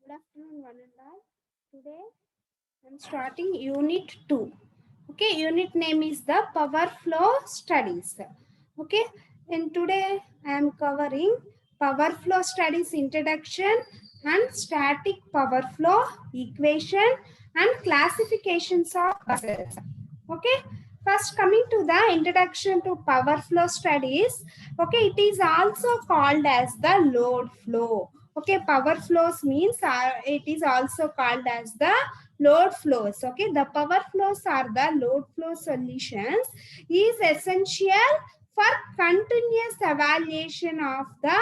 Good afternoon, one and all. Today I'm starting Unit 2. Okay, unit name is the Power Flow Studies. Okay, and today I am covering Power Flow Studies Introduction and Static Power Flow Equation and Classifications of Buses. Okay, first coming to the introduction to Power Flow Studies. Okay, it is also called as the load flow. Okay, power flows means it is also called as the load flows. Okay, the power flows are the load flow solutions is essential for continuous evaluation of the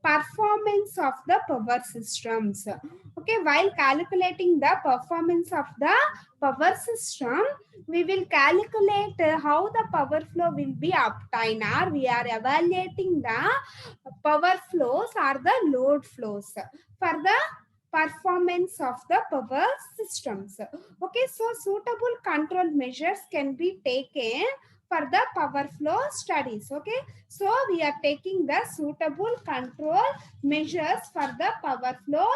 performance of the power systems. Okay, while calculating the performance of the power system, we will calculate how the power flow will be obtained, or we are evaluating the power flows or the load flows for the performance of the power systems. Okay, so suitable control measures can be taken for the power flow studies. Okay, so we are taking the suitable control measures for the power flow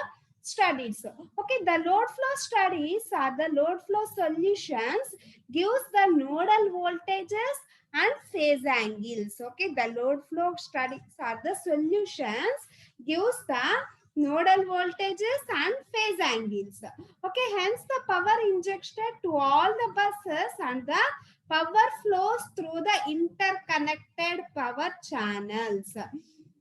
studies. Okay, the load flow studies or the load flow solutions gives the nodal voltages and phase angles. Okay, the load flow studies are the solutions gives the nodal voltages and phase angles. Okay, hence the power injected to all the buses and the power flows through the interconnected power channels.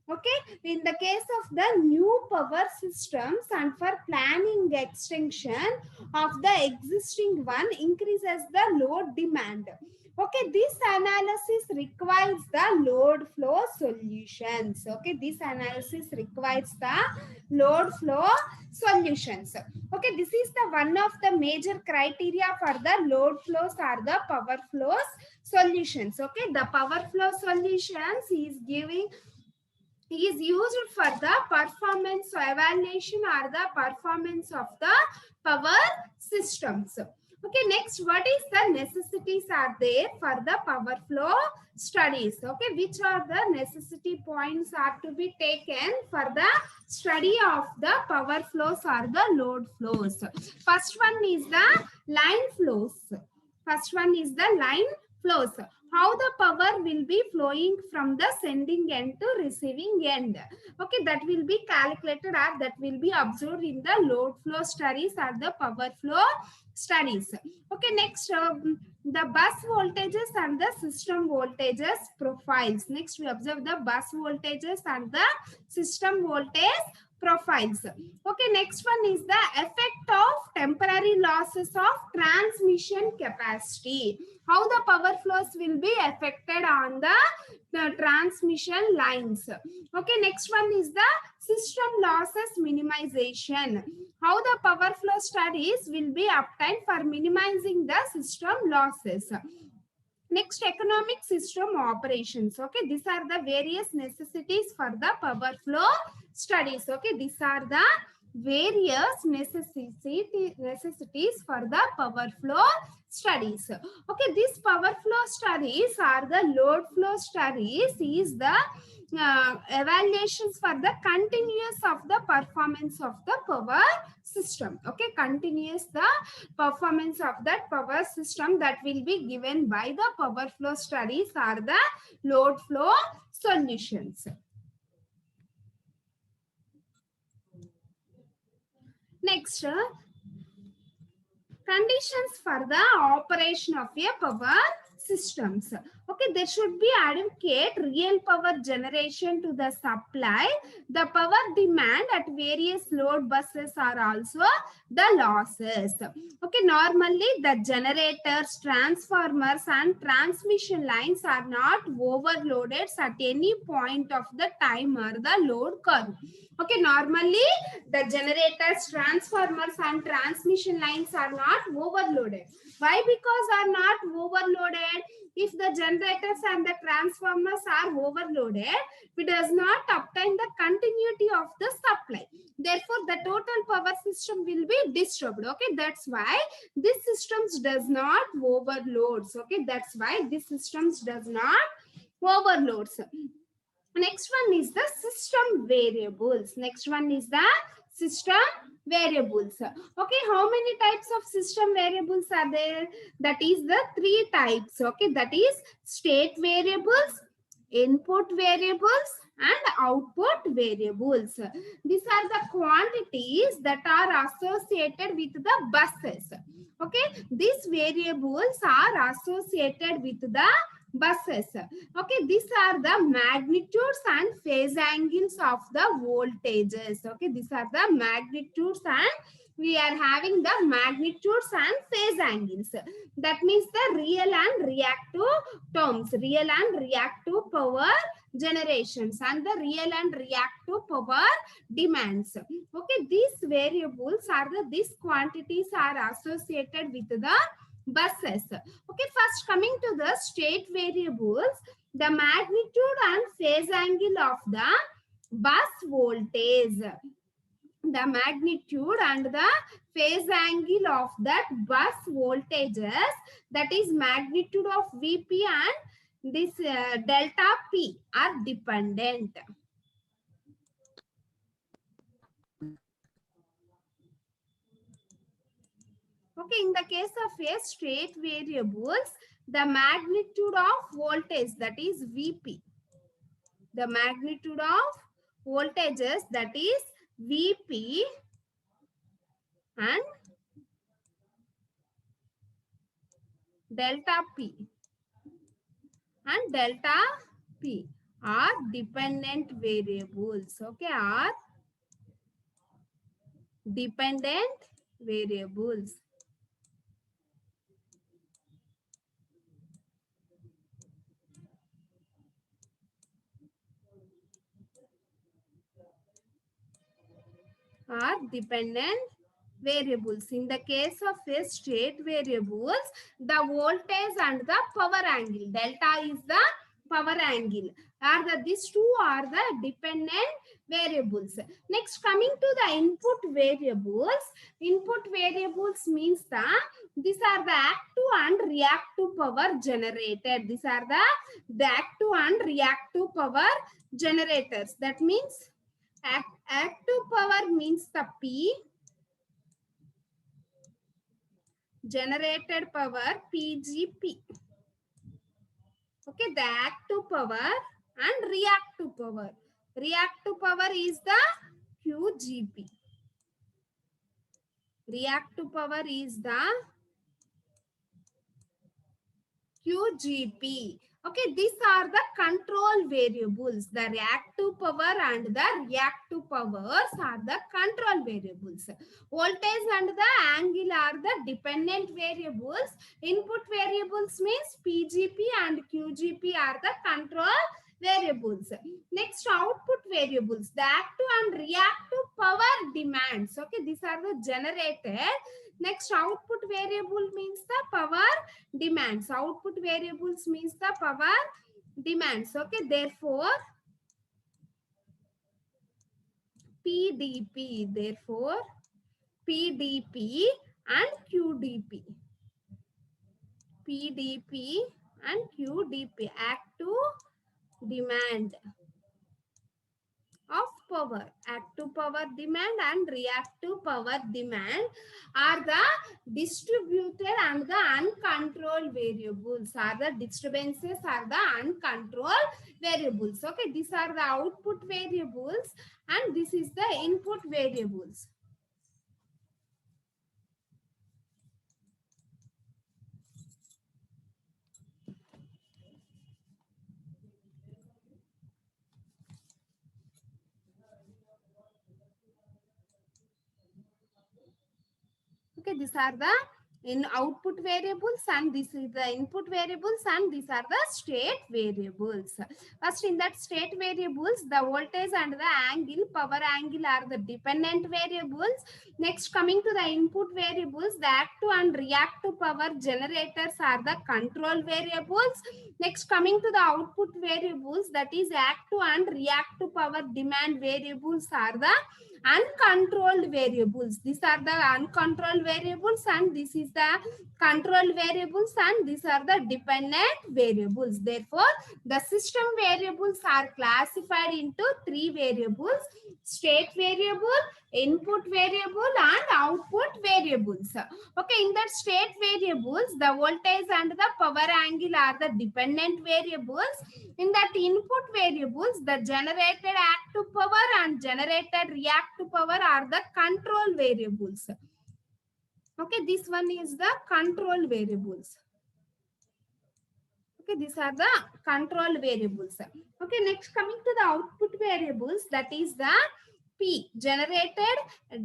Okay, in the case of the new power systems and for planning extension of the existing one increases the load demand. Okay, this analysis requires the load flow solutions. Okay, this analysis requires the load flow solutions. Okay, this is the one of the major criteria for the load flows or the power flows solutions. Okay, the power flow solutions is used for the performance evaluation or the performance of the power systems. Okay, next, what is the necessities are there for the power flow studies? Okay, which are the necessity points are to be taken for the study of the power flows or the load flows? First one is the line flows. First one is the line flows. How the power will be flowing from the sending end to receiving end. Okay, that will be calculated or that will be observed in the load flow studies or the power flow studies. Okay, next, the bus voltages and the system voltages profiles. Next, we observe the bus voltages and the system voltage profiles. Okay, next one is the effect of temporary losses of transmission capacity. How the power flows will be affected on the transmission lines. Okay, next one is the system losses minimization. How the power flow studies will be obtained for minimizing the system losses. Next, economic system operations. Okay, these are the various necessities for the power flow studies. Okay, these are the various necessities for the power flow studies. Okay, these power flow studies are the load flow studies is the evaluations for the continuous of the performance of the power system. Okay, continuous the performance of that power system that will be given by the power flow studies are the load flow solutions. Next, conditions for the operation of a power systems. Okay, there should be adequate real power generation to the supply. The power demand at various load buses are also the losses. Okay, normally the generators, transformers and transmission lines are not overloaded at any point of the time or the load curve. Okay, normally the generators, transformers and transmission lines are not overloaded. Why? Because are not overloaded. If the generators and the transformers are overloaded, it does not obtain the continuity of the supply. Therefore, the total power system will be disturbed. Okay, that's why this systems does not overloads. Okay, that's why this systems does not overloads. Next one is the system variables. Next one is the system variables. Okay, how many types of system variables are there? That is the three types. Okay, that is state variables, input variables, and output variables. These are the quantities that are associated with the buses. Okay, these variables are associated with the buses. Okay, these are the magnitudes and phase angles of the voltages. Okay, these are the magnitudes, and we are having the magnitudes and phase angles. That means the real and reactive terms, real and reactive power generations, and the real and reactive power demands. Okay, these variables are these quantities are associated with the buses. Okay, first coming to the state variables, the magnitude and phase angle of the bus voltage, the magnitude and the phase angle of that bus voltages, that is magnitude of Vp and this delta P are dependent. Okay, in the case of a state variables, the magnitude of voltage, that is Vp, the magnitude of voltages, that is Vp, and delta P and delta P are dependent variables. Okay, are dependent variables. Are dependent variables. In the case of a state variables, the voltage and the power angle, delta is the power angle, are these two are the dependent variables. Next, coming to the input variables. Input variables means these are the active and reactive power generated. These are the active and reactive power generators. That means active power means the P, generated power PGP. Okay, the active power and reactive power. Reactive power is the QGP. Reactive power is the QGP. Okay, these are the control variables. The reactive power and the reactive powers are the control variables. Voltage and the angle are the dependent variables. Input variables means PGP and QGP are the control variables. Next, output variables. The active and reactive power demands. Okay, these are the generated. Next, output variable means the power demands. Output variables means the power demands. Okay, therefore PDP, therefore PDP and QDP. PDP and QDP, active demand of power. Active power demand and reactive power demand are the distributed and the uncontrolled variables. Are the disturbances are the uncontrolled variables. Okay, these are the output variables and this is the input variables. Okay, these are the output variables and this is the input variables and these are the state variables. First, in that state variables, the voltage and the angle, power angle are the dependent variables. Next, coming to the input variables, the active and reactive power generators are the control variables. Next, coming to the output variables, that is active and reactive power demand variables are the uncontrolled variables. These are the uncontrolled variables and this is the controlled variables and these are the dependent variables. Therefore, the system variables are classified into three variables: state variable, input variable and output variables. Okay, in that state variables, the voltage and the power angle are the dependent variables. In that input variables, the generated active power and generated reactive power are the control variables. Okay, this one is the control variables. Okay, these are the control variables. Okay, next coming to the output variables, that is the P, generated,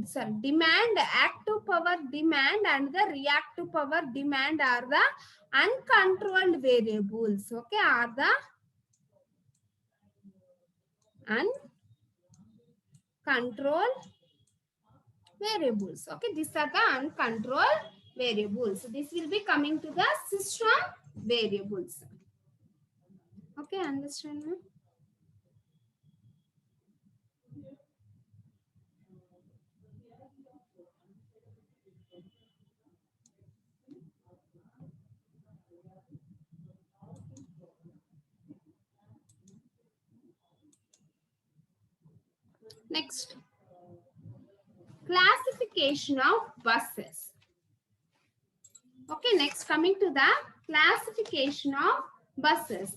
sorry, demand, active power demand and the reactive power demand are the uncontrolled variables. Okay, are the uncontrolled variables. Okay, these are the uncontrolled variables. This will be coming to the system variables. Okay, understand? Next, classification of buses. Okay, next coming to the classification of buses.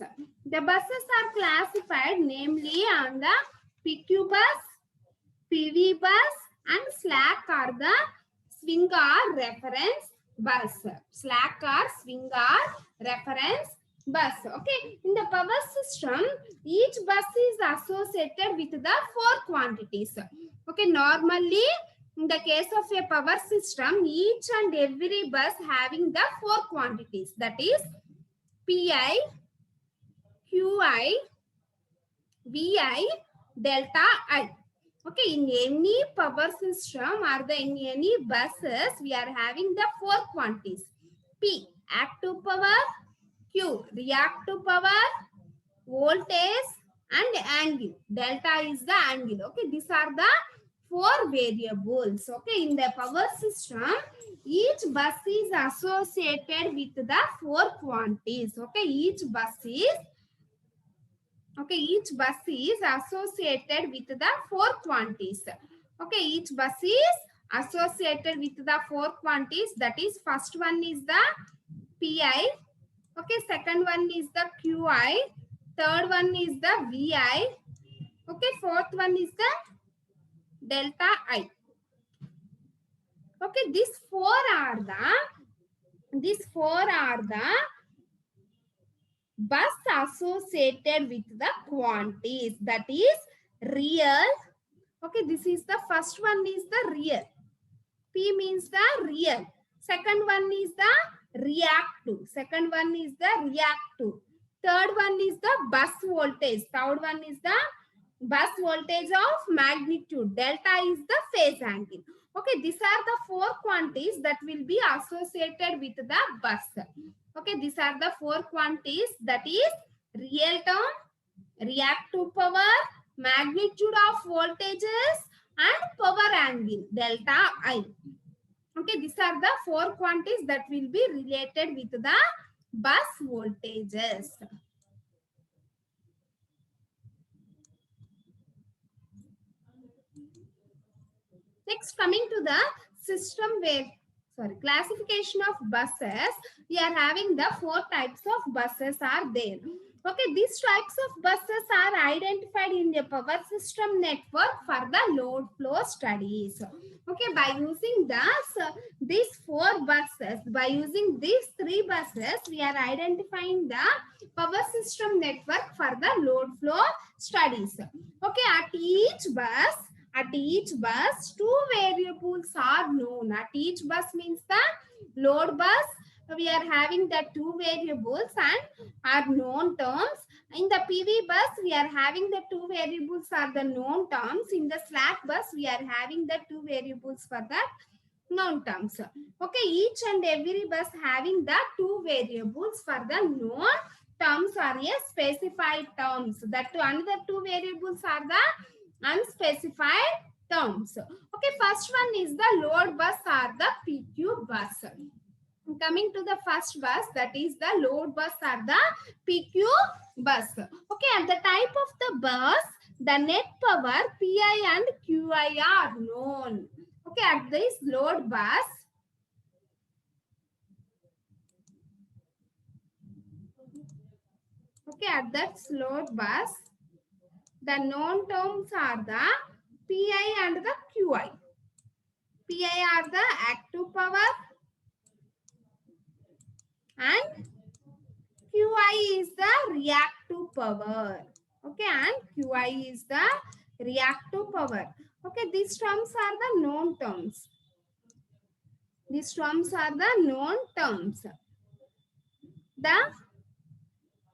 The buses are classified namely on the PQ bus, PV bus and slack are the swing or reference bus. Slack or swing or reference bus. Okay, in the power system, each bus is associated with the four quantities. Okay, normally in the case of a power system, each and every bus having the four quantities, that is PI, QI, VI, delta I. Okay, in any power system or in any buses, we are having the four quantities: P, active power; Q, reactive power; voltage and angle. Delta is the angle. Okay, these are the four variables. Okay, in the power system, each bus is associated with the four quantities. Okay, each bus is associated with the four quantities. Okay, each bus is associated with the four quantities. That is, first one is the PI. Okay, second one is the QI. Third one is the VI. Okay, fourth one is the delta I. Okay, these four are the bus associated with the quantities, that is real. Okay, this is the first one is the real. P means the real. Second one is the reactive. Second one is the reactive. Third one is the bus voltage. Third one is the bus voltage of magnitude. Delta is the phase angle. Okay, these are the four quantities that will be associated with the bus. Okay, these are the four quantities, that is real term, reactive power, magnitude of voltages and power angle, delta I. Okay, these are the four quantities that will be related with the bus voltages. Next, coming to the system classification of buses, we are having the four types of buses are there. Okay, these types of buses are identified in the power system network for the load flow studies. Okay, by using these four buses, by using these three buses, we are identifying the power system network for the load flow studies. Okay, at each bus, two variables are known. At each bus means the load bus, we are having the two variables and are known terms. In the PV bus, we are having the two variables are the known terms. In the slack bus, we are having the two variables for the known terms. Okay, each and every bus having the two variables for the known terms are a specified terms. That another two variables are the unspecified terms. Okay, first one is the load bus or the PQ bus. Coming to the first bus, that is the load bus or the PQ bus. Okay, and the type of the bus, the net power PI and QI are known. Okay, at this load bus, okay, at that load bus, the known terms are the PI and the QI. PI are the active power and QI is the reactive power. Okay, and QI is the reactive power. Okay, these terms are the known terms. These terms are the known terms. The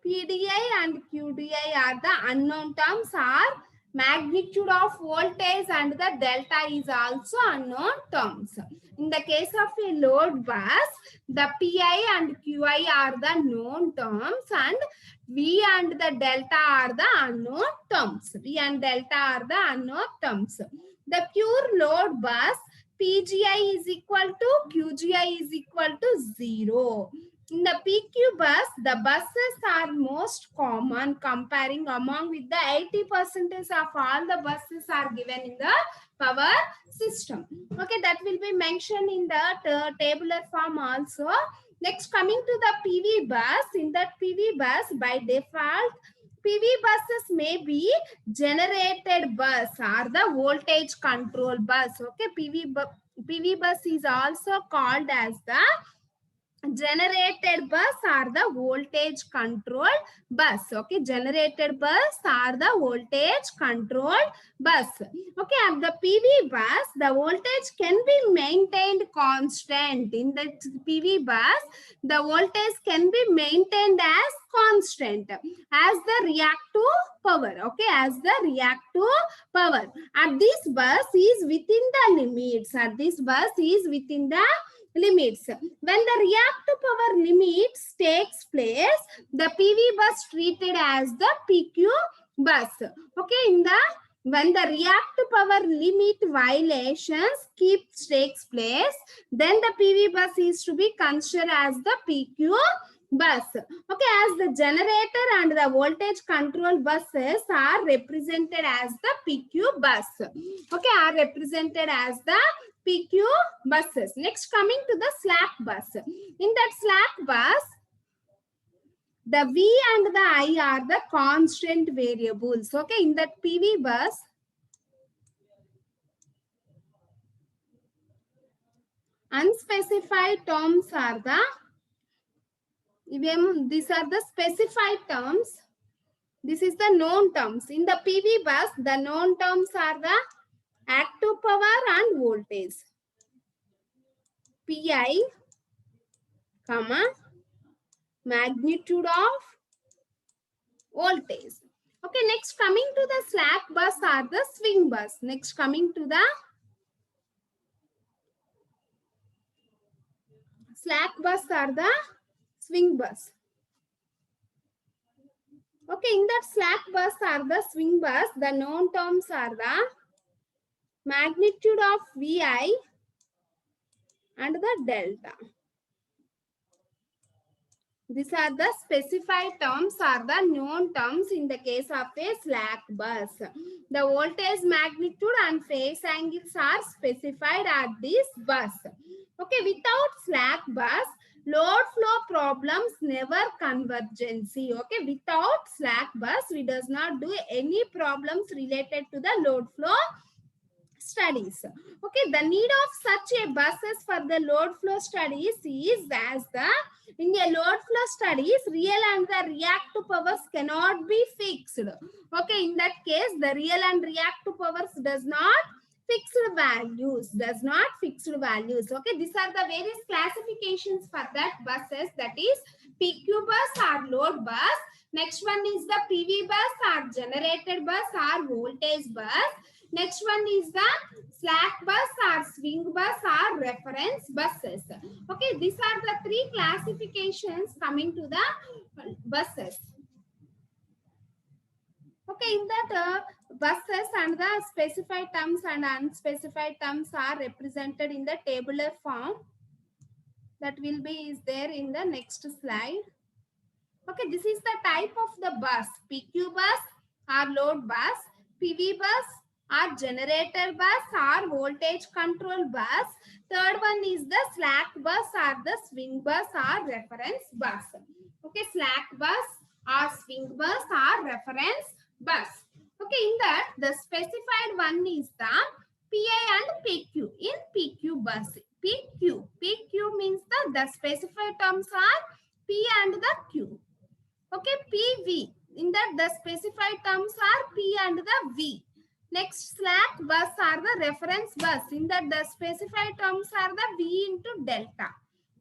PDI and QDI are the unknown terms. Are magnitude of voltage and the delta is also unknown terms. In the case of a load bus, the PI and QI are the known terms and V and the delta are the unknown terms. V and delta are the unknown terms. The pure load bus, PGI is equal to QGI is equal to 0. In the PQ bus, the buses are most common comparing among with the 80% of all the buses are given in the power system. Okay, that will be mentioned in the tabular form also. Next, coming to the PV bus, in that PV bus, by default, PV buses may be generated bus or the voltage control bus. Okay, PV bus is also called as the generated bus or the voltage controlled bus. Okay, generated bus or the voltage controlled bus. Okay, at the PV bus, the voltage can be maintained constant. In the PV bus, the voltage can be maintained as constant as the reactive power. Okay, as the reactive power. At this bus is within the limits. At this bus is within the limits. When the reactive power limits takes place, the PV bus treated as the PQ bus. Okay, in the when the reactive power limit violations takes place, then the PV bus is to be considered as the PQ bus. Okay, as the generator and the voltage control buses are represented as the PQ bus. Okay, are represented as the PQ buses. Next, coming to the slack bus. In that slack bus, the V and the I are the constant variables. Okay, in that PV bus, unspecified terms are the, these are the specified terms. This is the known terms. In the PV bus, the known terms are the active power and voltage. PI, comma, magnitude of voltage. Okay, next coming to the slack bus or the swing bus. Next coming to the slack bus or the swing bus. Okay, in that slack bus or the swing bus, the known terms are the magnitude of VI and the delta. These are the specified terms or the known terms in the case of a slack bus. The voltage magnitude and phase angles are specified at this bus. Okay, without slack bus, load flow problems never convergency. Okay, without slack bus, we does not do any problems related to the load flow studies. Okay, the need of such a buses for the load flow studies is as the in a load flow studies, real and the reactive powers cannot be fixed. Okay, in that case, the real and reactive powers does not fixed values. Okay, these are the various classifications for that buses, that is PQ bus or load bus. Next one is the PV bus or generated bus or voltage bus. Next one is the slack bus or swing bus or reference buses. Okay, these are the three classifications coming to the buses. Okay. Okay, in that buses and the specified terms and unspecified terms are represented in the tabular form. That will be is there in the next slide. Okay, this is the type of the bus. PQ bus or load bus, PV bus or generator bus or voltage control bus. Third one is the slack bus or the swing bus or reference bus. Okay, slack bus or swing bus or reference bus. Okay, in that the specified one is the PI and PQ. In PQ bus, PQ means the specified terms are P and the Q. Okay, PV. In that the specified terms are P and the V. Next, slack bus are the reference bus. In that the specified terms are the V into delta.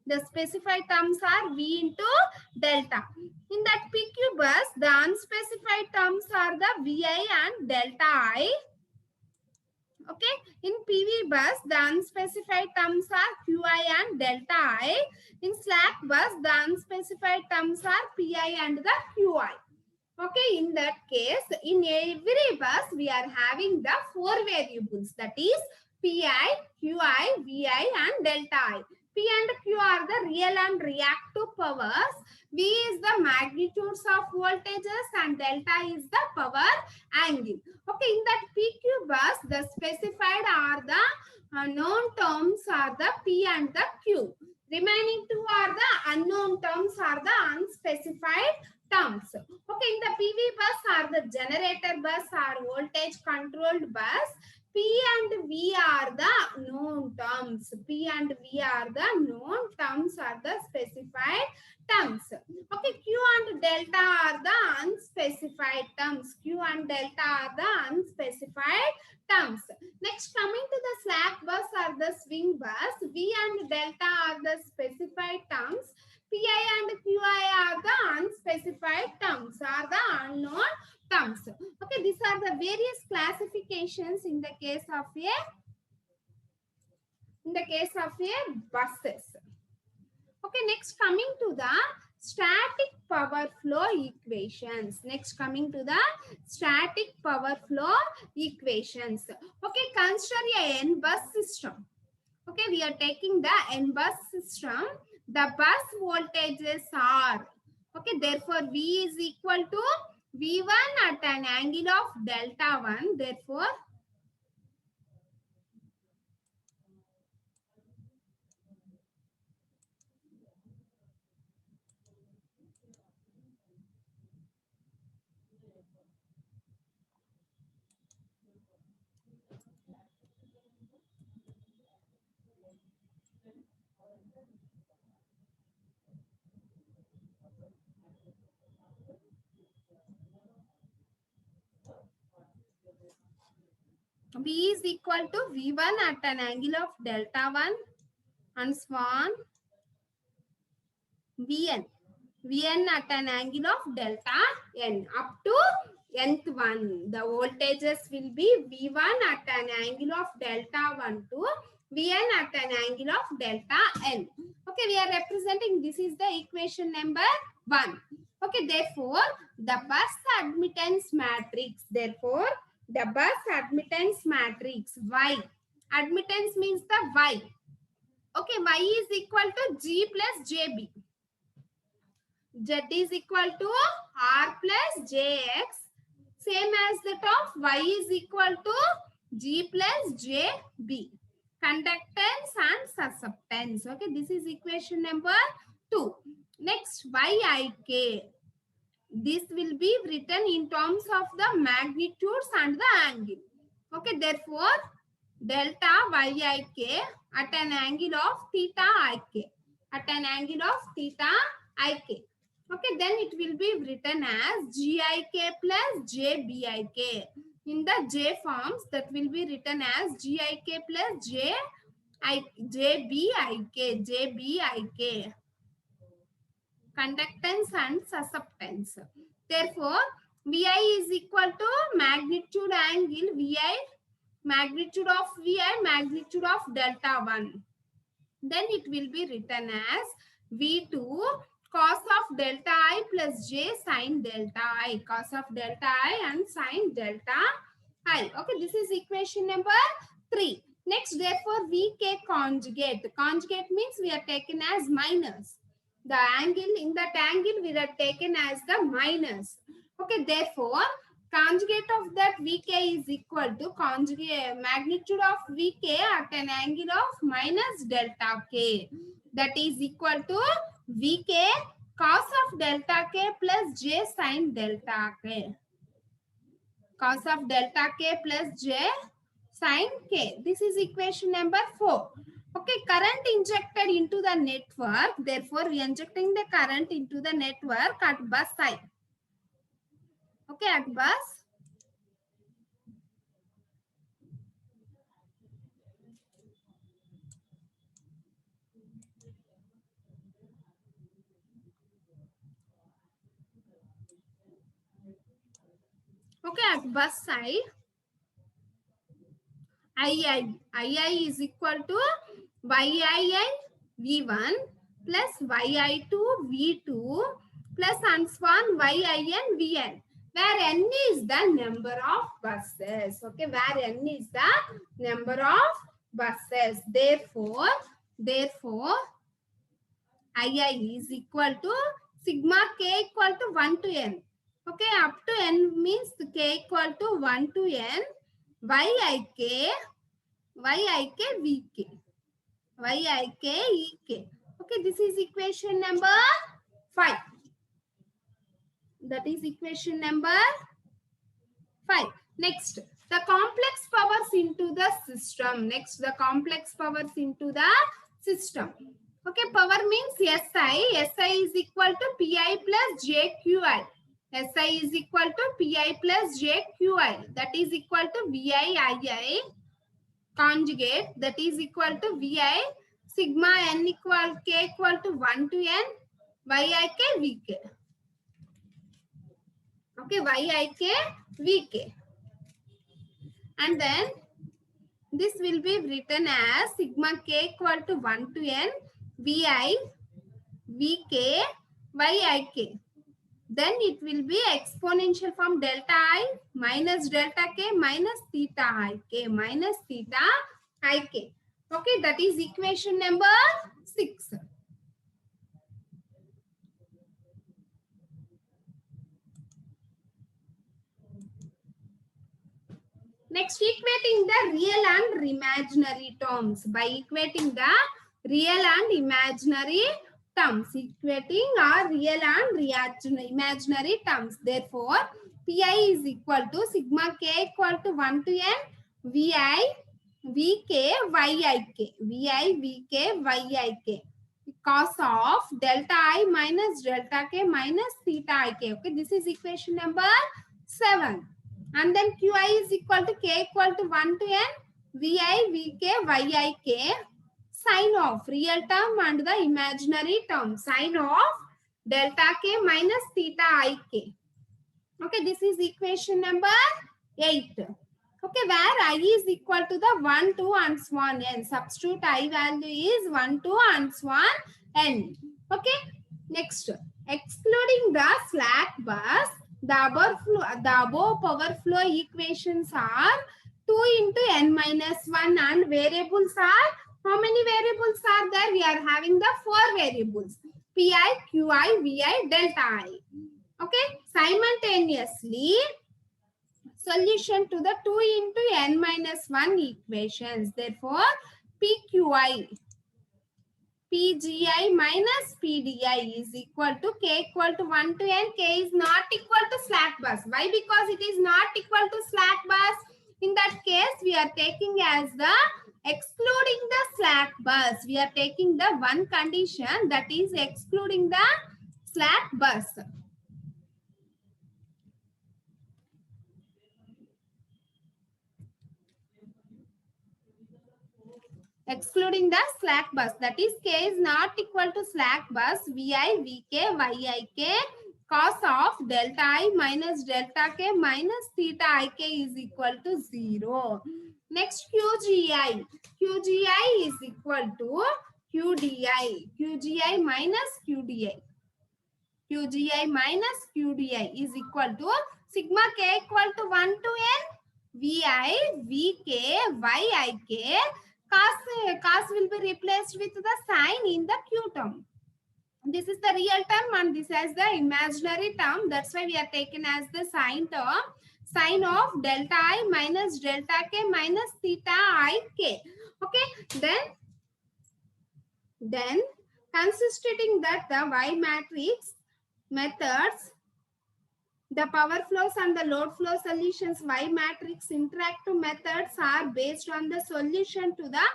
The specified terms are V into delta. In that PQ bus, the unspecified terms are the VI and delta I. Okay, in PV bus, the unspecified terms are QI and delta I. In slack bus, the unspecified terms are PI and the QI. Okay, in that case, in every bus, we are having the four variables, that is PI, QI, VI and delta I. P and Q are the real and reactive powers. V is the magnitudes of voltages and delta is the power angle. Okay, in that PQ bus, the specified are the known terms are the P and the Q. Remaining two are the unknown terms are the unspecified terms. Okay, in the PV bus are the generator bus or voltage controlled bus. P and V are the known terms. P and V are the known terms are the specified terms. Okay, Q and delta are the unspecified terms. Q and delta are the unspecified terms. Next, coming to the slack bus or the swing bus, V and delta are the specified terms. PI and QI are the unspecified terms, are the unknown terms. Okay, these are the various classifications in the case of a buses. Okay, next coming to the static power flow equations. Next coming to the static power flow equations. Okay, consider a N bus system. Okay, we are taking the N bus system. The bus voltages are, okay, therefore V is equal to V1 at an angle of delta 1. Therefore, V is equal to V1 at an angle of delta 1 and so on. Vn. Vn at an angle of delta n up to nth one. The voltages will be V1 at an angle of delta 1 to Vn at an angle of delta n. Okay, we are representing, this is the equation number 1. Okay, therefore, the bus admittance matrix, therefore, the bus admittance matrix Y. Admittance means the Y. Okay, Y is equal to G plus JB. Z is equal to R plus JX. Same as that of Y is equal to G plus JB. Conductance and susceptance. Okay, this is equation number 2. Next, YIK. This will be written in terms of the magnitudes and the angle. Okay, therefore, delta YIK at an angle of theta IK. At an angle of theta IK. Okay, then it will be written as GIK plus JBIK. In the J forms, that will be written as GIK plus JBIK. Conductance and susceptance. Therefore, VI is equal to magnitude angle VI, magnitude of VI, magnitude of delta 1. Then it will be written as V2 cos of delta I plus j sin delta I. Cos of delta I and sin delta I. Okay, this is equation number 3. Next, therefore, VK conjugate. Conjugate means we are taken as minus. The angle, in that angle we are taken as the minus. Okay, therefore, conjugate of that VK is equal to conjugate magnitude of VK at an angle of minus delta K. That is equal to VK cos of delta K plus J sin delta K. Cos of delta K plus J sin K. This is equation number 4. Okay, current injected into the network. Therefore, we are injecting the current into the network at bus I. Okay, at bus. Okay, at bus I. II is equal to YII V1 plus YI2 V2 plus and so on YIN Vn, where n is the number of buses. Okay, where n is the number of buses. Therefore, II is equal to sigma k equal to 1 to n. Okay, up to n means k equal to 1 to n YIK VK. YIK. Okay, this is equation number 5. That is equation number 5. Next, the complex powers into the system. Next, the complex powers into the system. Okay, power means SI. SI is equal to PI plus JQI. SI is equal to PI plus JQI. That is equal to VIII conjugate, that is equal to VI sigma n equal k equal to 1 to n YIK VK. Okay, YIK VK. And then this will be written as sigma k equal to 1 to n VI VK YIK. Then it will be exponential from delta I minus delta K minus theta IK minus theta IK. Okay, that is equation number 6. Next, equating the real and imaginary terms. By equating the real and imaginary terms, equating our real and imaginary terms. Therefore, Pi is equal to sigma k equal to 1 to n Vi Vk Yik. Vi Vk Yik. Cos of delta I minus delta K minus theta Ik. Okay, this is equation number 7. And then Qi is equal to k equal to 1 to n Vi Vk Yik sine of real term and the imaginary term sine of delta K minus theta Ik. Okay, this is equation number 8. Okay, where I is equal to the 1, 2 and so on n. Substitute I value is 1, 2 and so on n. Okay, next, excluding the slack bus, the above power flow equations are 2 into n minus 1 and variables are, how many variables are there? We are having the 4 variables. Pi, Qi, Vi, delta I. Okay, simultaneously solution to the 2 into n minus 1 equations. Therefore, PQI, PGI minus PDI is equal to k equal to 1 to n. K is not equal to slack bus. Why? Because it is not equal to slack bus. In that case, we are taking as the excluding the slack bus. We are taking the one condition, that is excluding the slack bus. Excluding the slack bus, that is k is not equal to slack bus Vi Vk Yik cos of delta I minus delta K minus theta Ik is equal to 0. Next, QGI. QGI is equal to QDI. QGI minus QDI. Qgi minus Qdi is equal to sigma k equal to 1 to n Vi, Vk, Yik. Cos will be replaced with the sign in the Q term. This is the real term and this is the imaginary term. That's why we are taken as the sine term. Sine of delta I minus delta k minus theta I k. Okay. Then considering that the Y matrix methods, the power flows and the load flow solutions Y matrix interactive methods are based on the solution to the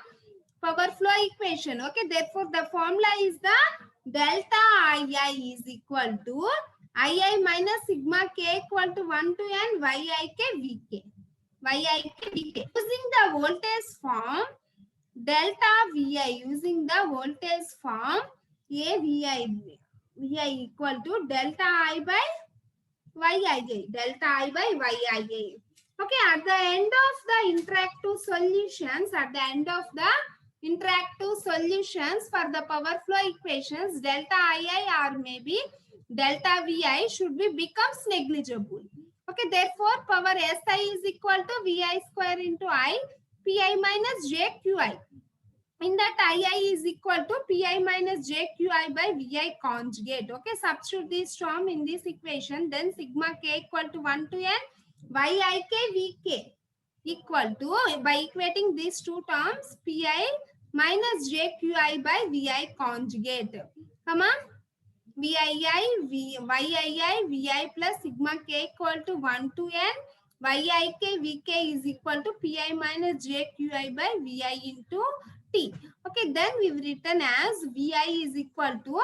power flow equation. Okay, therefore the formula is the delta II is equal to II minus sigma k equal to 1 to n Yik Vk. Yik Vk. Using the voltage form delta Vi, using the voltage form AVI, Vi equal to delta I by Yij, delta I by Yij. Okay, at the end of the interactive solutions, for the power flow equations, delta II or maybe delta Vi should be becomes negligible. Okay, therefore power SI is equal to Vi square into I, Pi minus JQi. In that II is equal to Pi minus JQi by Vi conjugate. Okay, substitute this term in this equation. Then sigma k equal to 1 to n Yik Vk equal to, by equating these two terms, Pi minus JQi by Vi conjugate. Come on. Yii Vi plus sigma k equal to 1 to n Yik Vk is equal to Pi minus JQi by Vi into T. Okay, then we've written as Vi is equal to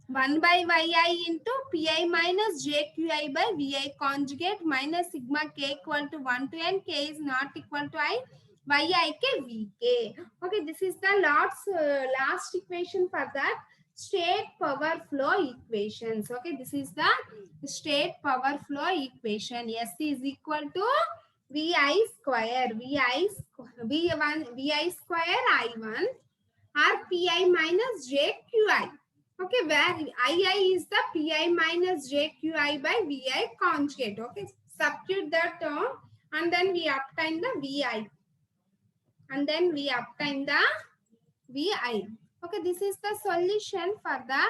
1 by Yi into Pi minus JQi by Vi conjugate minus sigma k equal to 1 to n, k is not equal to I, Yik Vk. Okay, this is the last equation for that state power flow equations. Okay, this is the state power flow equation. S is equal to Vi square, Vi square I1 or Pi minus JQi. Okay, where II is the Pi minus JQi by Vi conjugate. Okay, substitute that term and then we obtain the Vi. And then we obtain the Vi. Okay, this is the solution for the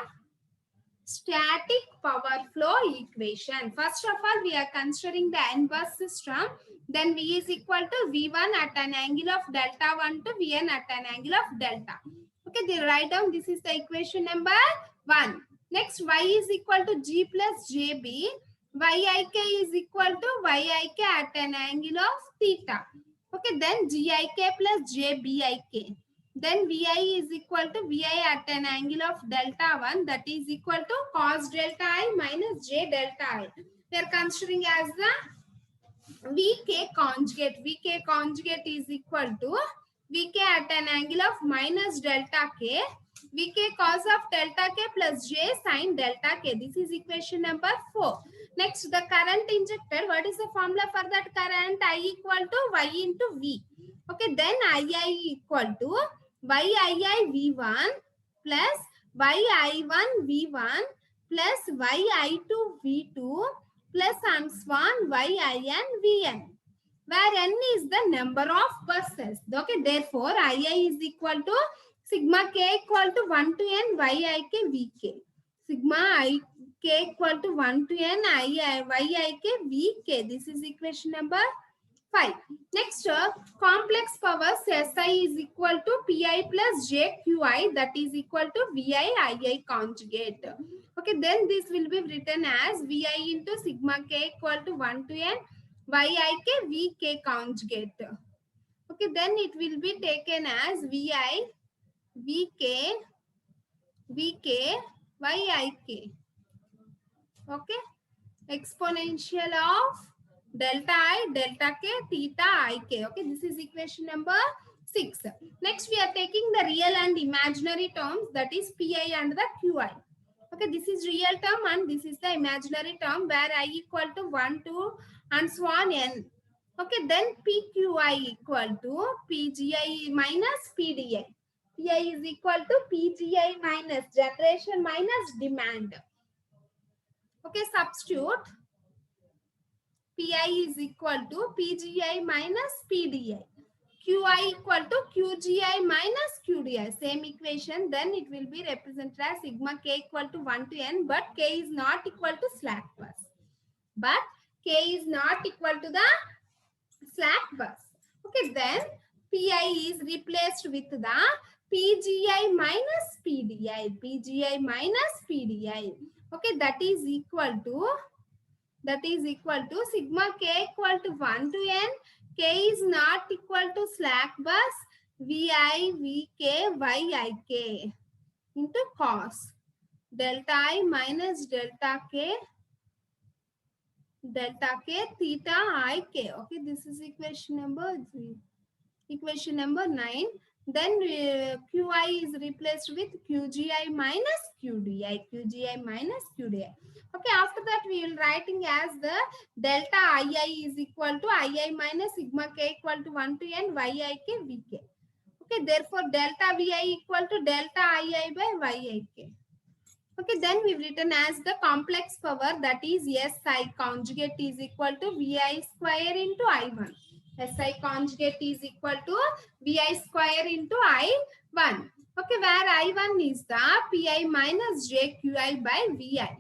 static power flow equation. First of all, we are considering the n-bus system. Then V is equal to V1 at an angle of delta 1 to Vn at an angle of delta. Okay, they write down this is the equation number 1. Next, Y is equal to G plus JB. Yik is equal to Yik at an angle of theta. Okay, then Gik plus JBik. Then Vi is equal to Vi at an angle of delta 1, that is equal to cos delta I minus J delta I. We are considering as the Vk conjugate. Vk conjugate is equal to Vk at an angle of minus delta K. Vk cos of delta K plus J sin delta K. This is equation number 4. Next, the current injected. What is the formula for that current? I equal to Y into V. Okay, then II equal to Yii V1 plus Yi1 V1 plus Yi2 V2 plus and so on Yin Vn, where n is the number of buses. Okay, therefore Ii is equal to sigma k equal to 1 to n Yik Vk. Sigma I k equal to 1 to n Yik Vk. This is equation number 5. Next, complex powers SI is equal to Pi plus JQi, that is equal to VI conjugate. Okay, then this will be written as Vi into sigma k equal to 1 to n Yik Vk conjugate. Okay, then it will be taken as Vi Vk Yik. Okay, exponential of delta I, delta k, theta ik. Okay, this is equation number 6. Next, we are taking the real and imaginary terms, that is Pi and the Qi. Okay, this is real term and this is the imaginary term where I equal to 1, 2 and so on n. Okay, then PQi equal to PGi minus PDi. Pi is equal to PGi minus generation minus demand. Okay, substitute Pi is equal to Pgi minus Pdi. Qi equal to Qgi minus Qdi. Same equation. Then it will be represented as sigma k equal to 1 to n, but k is not equal to slack bus. But k is not equal to the slack bus. Okay, then Pi is replaced with the Pgi minus Pdi. Pgi minus Pdi. Okay, that is equal to sigma k equal to 1 to n. K is not equal to slack bus Vi Vk Yik into cos delta I minus delta k theta I k. Okay, this is equation number 3. Equation number 9. Then Qi is replaced with Qgi minus Qdi. Qgi minus Qdi. Okay, after that we will writing as the delta Ii is equal to Ii minus sigma k equal to 1 to n Yik Vk. Okay, therefore delta Vi equal to delta Ii by Yik. Okay, then we've written as the complex power, that is SI conjugate is equal to Vi square into I1. SI conjugate is equal to Vi square into I1. Okay, where I1 is the Pi minus JQi by Vi.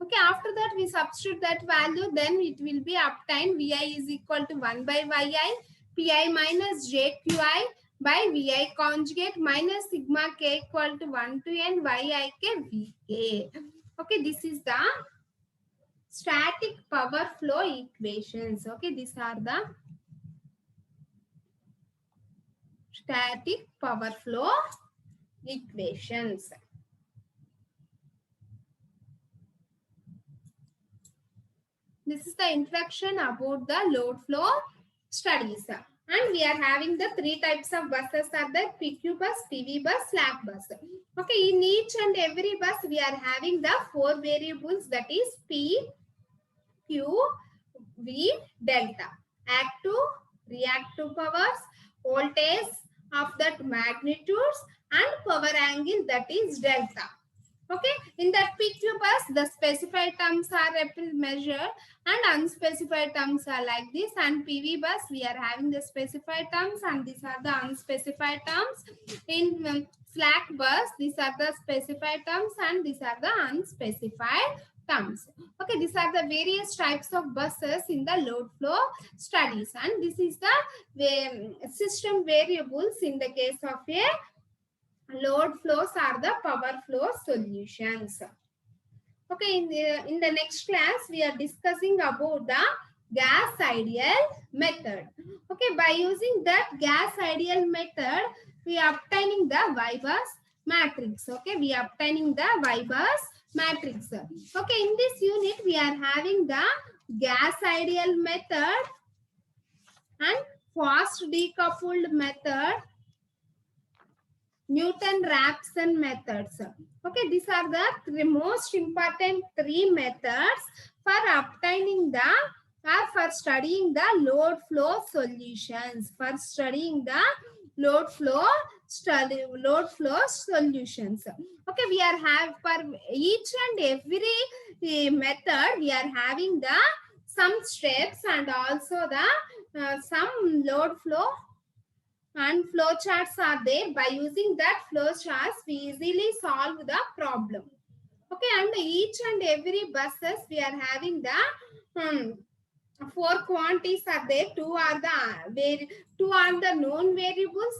Okay, after that we substitute that value, then it will be obtained Vi is equal to 1 by Yi, Pi minus JQi by Vi conjugate minus sigma k equal to 1 to n Yik Vk. Okay, this is the static power flow equations. Okay, these are the static power flow equations. This is the introduction about the load flow studies. And we are having the 3 types of buses are the PQ bus, PV bus, slack bus. Okay, in each and every bus we are having the 4 variables, that is P, Q, V, delta. Active, reactive powers, voltage of that magnitudes and power angle, that is delta. Okay, in that PQ bus, the specified terms are measured and unspecified terms are like this. And PV bus, we are having the specified terms and these are the unspecified terms. In slack bus, these are the specified terms and these are the unspecified terms. Okay, these are the various types of buses in the load flow studies, and this is the system variables in the case of a load flows are the power flow solutions. Okay, in the next class we are discussing about the gas ideal method. Okay, by using that gas ideal method we are obtaining the Y-bus matrix. Okay, we are obtaining the Y-bus matrix. Okay, in this unit we are having the gas ideal method and fast decoupled method, Newton-Raphson methods. Okay, these are the most important 3 methods for obtaining the or for studying the load flow solutions. For studying the load flow solutions. Okay, we are have for each and every method we are having the some steps and also the some load flow and flow charts are there. By using that flow charts we easily solve the problem. Okay, and each and every buses we are having the 4 quantities are there. Two are the known variables